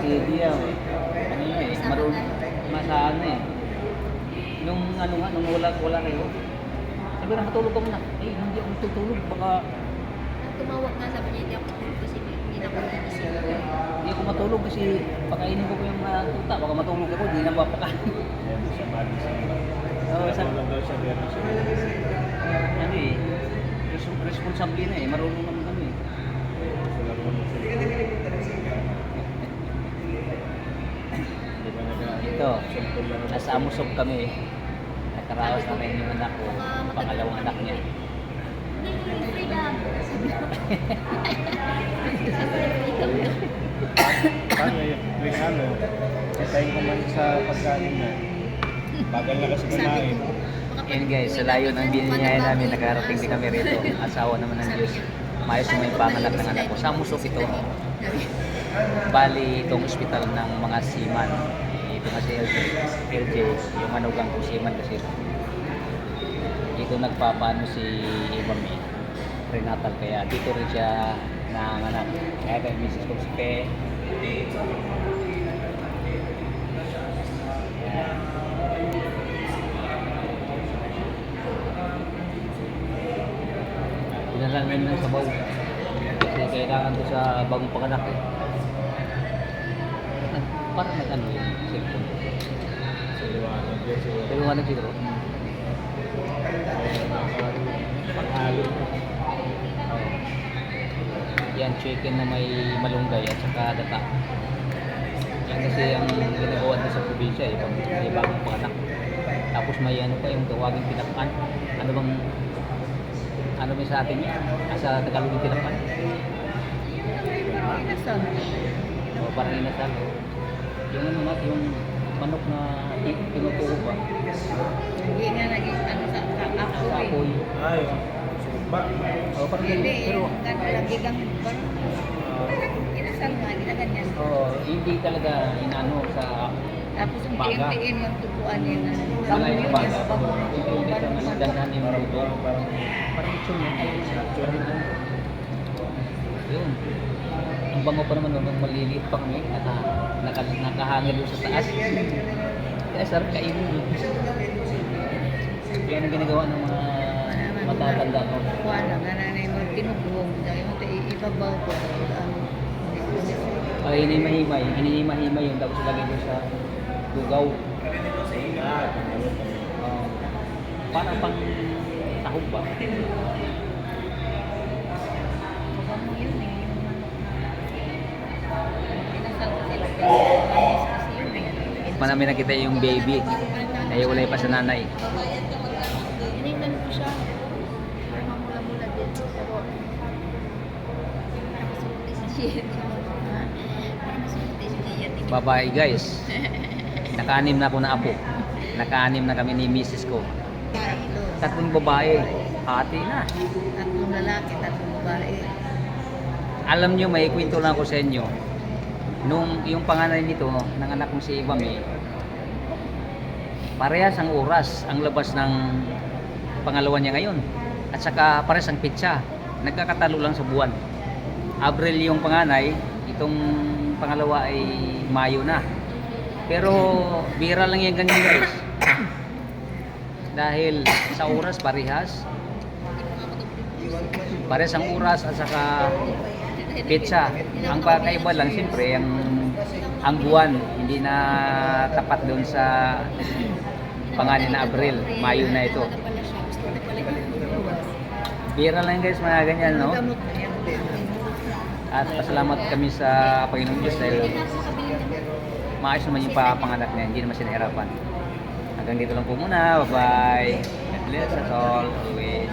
Lydia, ano na eh, marunong, masaan na eh. Nung ano nga, nung wala kayo, sabi na matulog ka muna. Eh, hindi ako tutulog, baka Tumawag nga sabi niya, hindi ako matulog kasi hindi na ako nagising. hindi ako matulog kasi pakainin ko yung tuta, baka matulog ako, hindi na mapakain. Yan, sa Madison ba? Oo, sa- Natulog daw siya, pero siya. Ano eh, responsable na eh, marunong naman kami eh. Sila po na sila. Hindi ba Ito, Simple lang. nasa Amusog kami. Nakaraos na rin yung anak ko, pangalawang anak niya. Hindi, free lang. Sabi ko. Sabi ko, ikaw na. Paano yung ano? Katayin ko man sa pagkain na. Bagal na kasi kumain. Yan guys, sa layo ng biniyaya namin, nakarating din kami rito. Asawa naman ng Diyos. Maayos yung may panganak ng anak ko. Sa Amusog ito. Bali, itong ospital ng mga seaman. Ito nga si LJ, yung manugang ko seaman kasi. Dito nagpapaano si Ibami, prenatal, kaya dito rin siya nanganak. Kaya kay Mrs. ko si Pe. Yan. Pinalan namin ng sabaw. Kasi kailangan ko sa bagong panganak eh. Parang nag-ano yung cellphone. Sa liwanag yun siguro. Pero ano siguro? Panghalo. Yan, chicken na may malunggay at saka gata. Yan kasi ang ginagawa din sa probinsya eh, pag may bagong panganak. Tapos may ano pa yung tawagin pinakpan. Ano may sa atin yan? Sa Tagalog yung pinakpan. Inasal. O parang inasal. Yung ano mat, yung manok na tinutuko ba? Hindi nga naging ano sa ako Sa eh. apoy. Ay, sumba. O parang Hindi, ganun. Pero yung gano'n lagi kang parang inasal nga, ginaganyan. hindi talaga inano sa Tapos yung baga. tiim-tiim yung tubuan niya na. Wala yung Yung baga. bago. Hindi ka masadanhan yung luto. Parang Parang itsun yun. Yun. Ang bango pa naman nung maliliit pa kami. Nakahangil doon sa taas. Kaya sarap kainin yun. Yan ang ginagawa ng mga matatanda ko. Kuha lang, nanay mo, tinugong. Dahil mo ito ibabaw ko. Ay, hinihimay yun. Tapos ilagay doon sa lugaw. Parang pang tahog ba? Mabango yun eh, yung manok na inasal ko sila. Anis kasi yun eh. Pa namin nakita yung baby. Naiulay pa sa nanay. Iningnan ko siya. Mamula-mula din. Pero, para masulti si Gian. Para masulti si Gian. Babae guys. Naka-anim na ako na apo. Naka-anim na kami ni misis ko. Tayo. 3 babae. Hati na. 3 lalaki, 3 babae. Alam nyo, may kwento lang ako sa inyo. Nung yung panganay nito, ng anak kong si Ibami, parehas ang oras ang labas ng pangalawa niya ngayon. At saka parehas ang pitsa. Nagkakatalo lang sa buwan. Abril yung panganay, itong pangalawa ay Mayo na. Pero bira lang yan ganyan guys. Dahil sa oras parehas. Parehas ang oras at saka pitsa. Ang pagkaiba lang siyempre ang buwan hindi na tapat doon sa pangalan na Abril, Mayo na ito. Bira lang guys mga ganyan, no? At pasalamat kami sa Panginoong Diyos dahil maayos naman yung panganak niya, hindi naman siya nahirapan. Hanggang dito lang po muna. Bye-bye. God bless us all always.